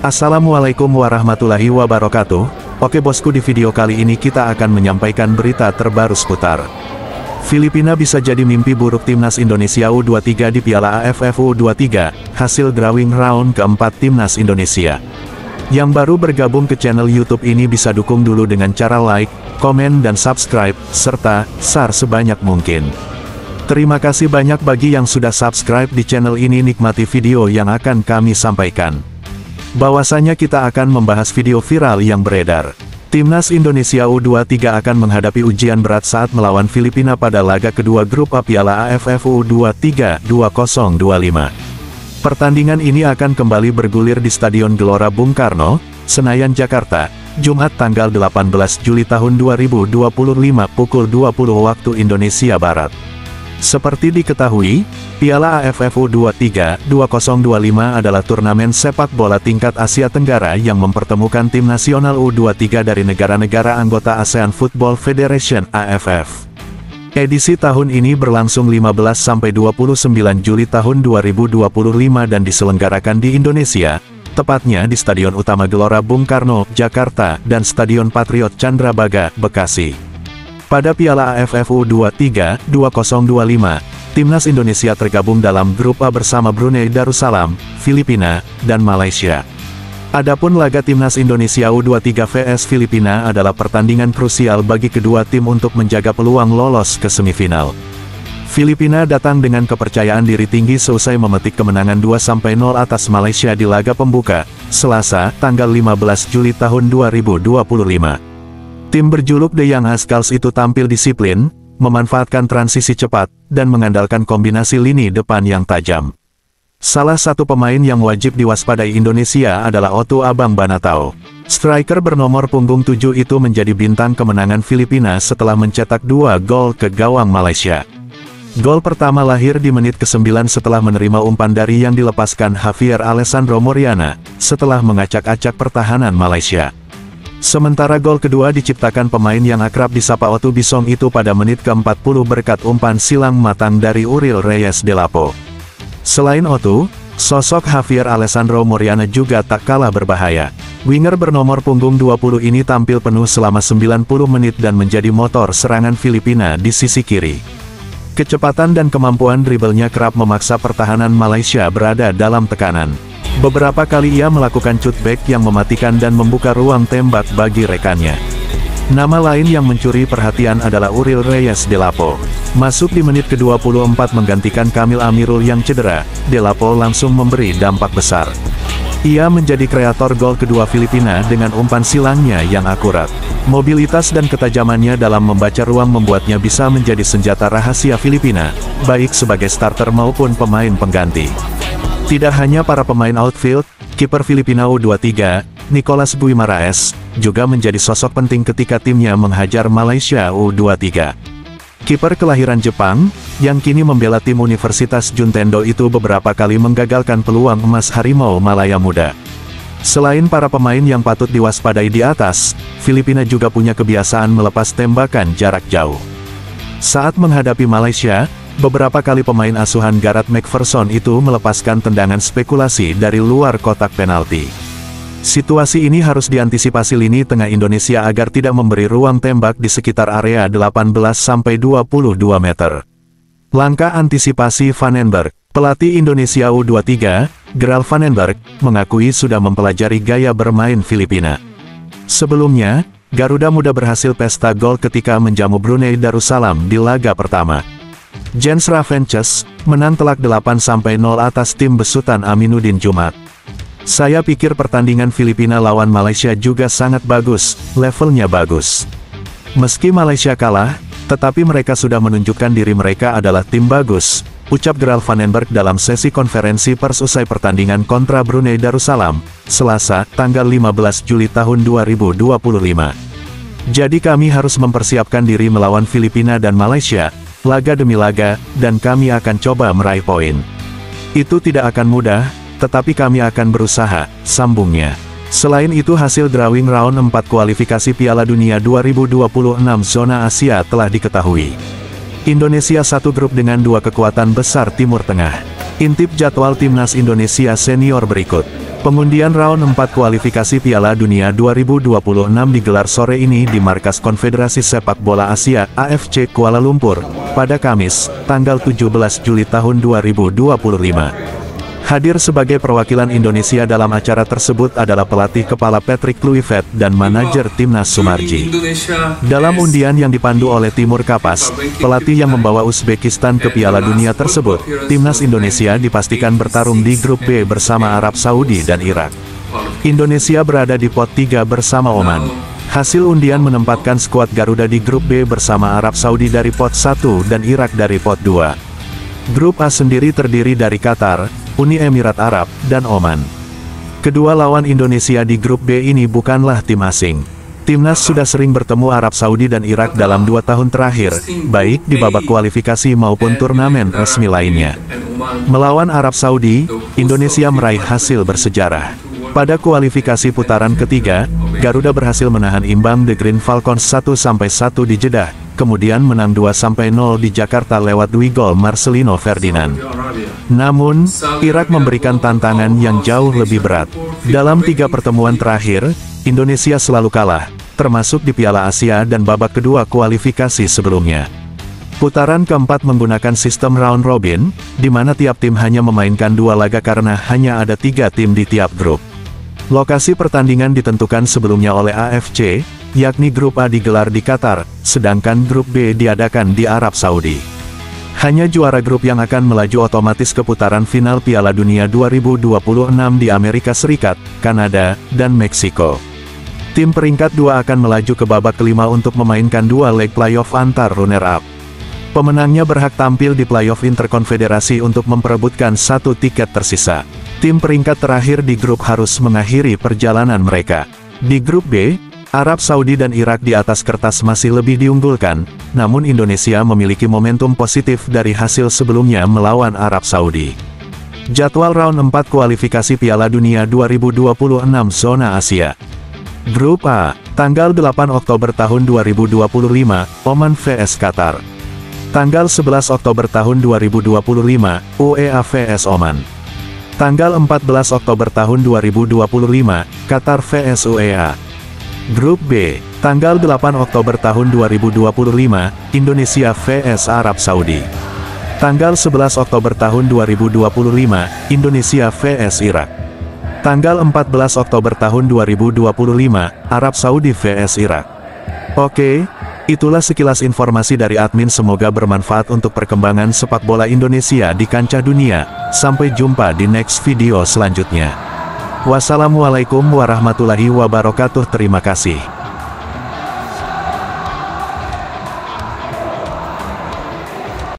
Assalamualaikum warahmatullahi wabarakatuh. Oke bosku, di video kali ini kita akan menyampaikan berita terbaru seputar Filipina bisa jadi mimpi buruk timnas Indonesia U23 di Piala AFF U23, hasil drawing round keempat timnas Indonesia. Yang baru bergabung ke channel YouTube ini bisa dukung dulu dengan cara like, komen dan subscribe, serta share sebanyak mungkin. Terima kasih banyak bagi yang sudah subscribe di channel ini. Nikmati video yang akan kami sampaikan. Bahwasanya kita akan membahas video viral yang beredar. Timnas Indonesia U23 akan menghadapi ujian berat saat melawan Filipina pada laga kedua grup A Piala AFF U23 2025. Pertandingan ini akan kembali bergulir di Stadion Gelora Bung Karno, Senayan, Jakarta, Jumat tanggal 18 Juli tahun 2025 pukul 20 waktu Indonesia Barat. Seperti diketahui, Piala AFF U23 2025 adalah turnamen sepak bola tingkat Asia Tenggara yang mempertemukan tim nasional U23 dari negara-negara anggota ASEAN Football Federation (AFF). Edisi tahun ini berlangsung 15-29 Juli tahun 2025 dan diselenggarakan di Indonesia, tepatnya di Stadion Utama Gelora Bung Karno, Jakarta, dan Stadion Patriot Candrabaga, Bekasi. Pada Piala AFF U23 2025, timnas Indonesia tergabung dalam grup A bersama Brunei Darussalam, Filipina, dan Malaysia. Adapun laga timnas Indonesia U23 vs Filipina adalah pertandingan krusial bagi kedua tim untuk menjaga peluang lolos ke semifinal. Filipina datang dengan kepercayaan diri tinggi seusai memetik kemenangan 2-0 atas Malaysia di laga pembuka, Selasa, tanggal 15 Juli tahun 2025. Tim berjuluk The Young Rascals itu tampil disiplin, memanfaatkan transisi cepat, dan mengandalkan kombinasi lini depan yang tajam. Salah satu pemain yang wajib diwaspadai Indonesia adalah Otto Abang Banatao. Striker bernomor punggung 7 itu menjadi bintang kemenangan Filipina setelah mencetak 2 gol ke gawang Malaysia. Gol pertama lahir di menit ke-9 setelah menerima umpan dari yang dilepaskan Javier Alessandro Moriana, setelah mengacak-acak pertahanan Malaysia. Sementara gol kedua diciptakan pemain yang akrab disapa Otu Bisong itu pada menit ke-40 berkat umpan silang matang dari Uriel Reyes Delapo. Selain Otu, sosok Javier Alessandro Moriana juga tak kalah berbahaya. Winger bernomor punggung 20 ini tampil penuh selama 90 menit dan menjadi motor serangan Filipina di sisi kiri. Kecepatan dan kemampuan driblenya kerap memaksa pertahanan Malaysia berada dalam tekanan. Beberapa kali ia melakukan cutback yang mematikan dan membuka ruang tembak bagi rekannya. Nama lain yang mencuri perhatian adalah Uriel Reyes Delapo. Masuk di menit ke-24 menggantikan Kamil Amirul yang cedera, Delapo langsung memberi dampak besar. Ia menjadi kreator gol kedua Filipina dengan umpan silangnya yang akurat. Mobilitas dan ketajamannya dalam membaca ruang membuatnya bisa menjadi senjata rahasia Filipina, baik sebagai starter maupun pemain pengganti. Tidak hanya para pemain outfield, kiper Filipina U23, Nicolas Guimaraes, juga menjadi sosok penting ketika timnya menghajar Malaysia U23. Kiper kelahiran Jepang, yang kini membela tim Universitas Juntendo itu beberapa kali menggagalkan peluang emas Harimau Malaya Muda. Selain para pemain yang patut diwaspadai di atas, Filipina juga punya kebiasaan melepas tembakan jarak jauh. Saat menghadapi Malaysia, beberapa kali pemain asuhan Gareth McPherson itu melepaskan tendangan spekulasi dari luar kotak penalti. Situasi ini harus diantisipasi lini tengah Indonesia agar tidak memberi ruang tembak di sekitar area 18-22 meter. Langkah antisipasi Vandenberg. Pelatih Indonesia U23, Gerald Vandenberg, mengakui sudah mempelajari gaya bermain Filipina. Sebelumnya, Garuda Muda berhasil pesta gol ketika menjamu Brunei Darussalam di laga pertama. Jens Ravenches menang telak 8-0 atas tim besutan Aminuddin Jumat. Saya pikir pertandingan Filipina lawan Malaysia juga sangat bagus, levelnya bagus. Meski Malaysia kalah, tetapi mereka sudah menunjukkan diri mereka adalah tim bagus, ucap Gerald Vandenberg dalam sesi konferensi pers usai pertandingan kontra Brunei Darussalam, Selasa, tanggal 15 Juli tahun 2025. Jadi kami harus mempersiapkan diri melawan Filipina dan Malaysia, laga demi laga, dan kami akan coba meraih poin. Itu tidak akan mudah, tetapi kami akan berusaha, sambungnya. Selain itu hasil drawing round 4 kualifikasi Piala Dunia 2026 zona Asia telah diketahui. Indonesia satu grup dengan dua kekuatan besar Timur Tengah. Intip jadwal timnas Indonesia senior berikut. Pengundian round 4 kualifikasi Piala Dunia 2026 digelar sore ini di Markas Konfederasi Sepak Bola Asia, AFC Kuala Lumpur, pada Kamis, tanggal 17 Juli tahun 2025. Hadir sebagai perwakilan Indonesia dalam acara tersebut adalah pelatih kepala Patrick Kluivert dan manajer Timnas Sumarji. Dalam undian yang dipandu oleh Timur Kapas, pelatih yang membawa Uzbekistan ke Piala Dunia tersebut, Timnas Indonesia dipastikan bertarung di grup B bersama Arab Saudi dan Irak. Indonesia berada di pot 3 bersama Oman. Hasil undian menempatkan skuad Garuda di grup B bersama Arab Saudi dari pot 1 dan Irak dari pot 2. Grup A sendiri terdiri dari Qatar, Uni Emirat Arab, dan Oman. Kedua lawan Indonesia di grup B ini bukanlah tim asing. Timnas sudah sering bertemu Arab Saudi dan Irak dalam 2 tahun terakhir, baik di babak kualifikasi maupun turnamen resmi lainnya. Melawan Arab Saudi, Indonesia meraih hasil bersejarah. Pada kualifikasi putaran ketiga, Garuda berhasil menahan imbang The Green Falcons 1-1 di Jeddah, kemudian menang 2-0 di Jakarta lewat 2 gol Marcelino Ferdinand. Namun, Irak memberikan tantangan yang jauh lebih berat. Dalam 3 pertemuan terakhir, Indonesia selalu kalah, termasuk di Piala Asia dan babak kedua kualifikasi sebelumnya. Putaran keempat menggunakan sistem round robin, di mana tiap tim hanya memainkan 2 laga karena hanya ada 3 tim di tiap grup. Lokasi pertandingan ditentukan sebelumnya oleh AFC, yakni grup A digelar di Qatar, sedangkan grup B diadakan di Arab Saudi. Hanya juara grup yang akan melaju otomatis ke putaran final Piala Dunia 2026 di Amerika Serikat, Kanada, dan Meksiko. Tim peringkat 2 akan melaju ke babak kelima untuk memainkan 2 leg playoff antar runner-up. Pemenangnya berhak tampil di playoff interkonfederasi untuk memperebutkan 1 tiket tersisa. Tim peringkat terakhir di grup harus mengakhiri perjalanan mereka. Di grup B, Arab Saudi dan Irak di atas kertas masih lebih diunggulkan, namun Indonesia memiliki momentum positif dari hasil sebelumnya melawan Arab Saudi. Jadwal round 4 kualifikasi Piala Dunia 2026 Zona Asia. Grup A, tanggal 8 Oktober tahun 2025, Oman vs Qatar. Tanggal 11 Oktober tahun 2025, UEA vs Oman. Tanggal 14 Oktober tahun 2025, Qatar vs UEA. Grup B, tanggal 8 Oktober tahun 2025, Indonesia vs Arab Saudi. Tanggal 11 Oktober tahun 2025, Indonesia vs Irak. Tanggal 14 Oktober tahun 2025, Arab Saudi vs Irak. Oke, itulah sekilas informasi dari admin, semoga bermanfaat untuk perkembangan sepak bola Indonesia di kancah dunia. Sampai jumpa di next video selanjutnya. Wassalamualaikum warahmatullahi wabarakatuh. Terima kasih.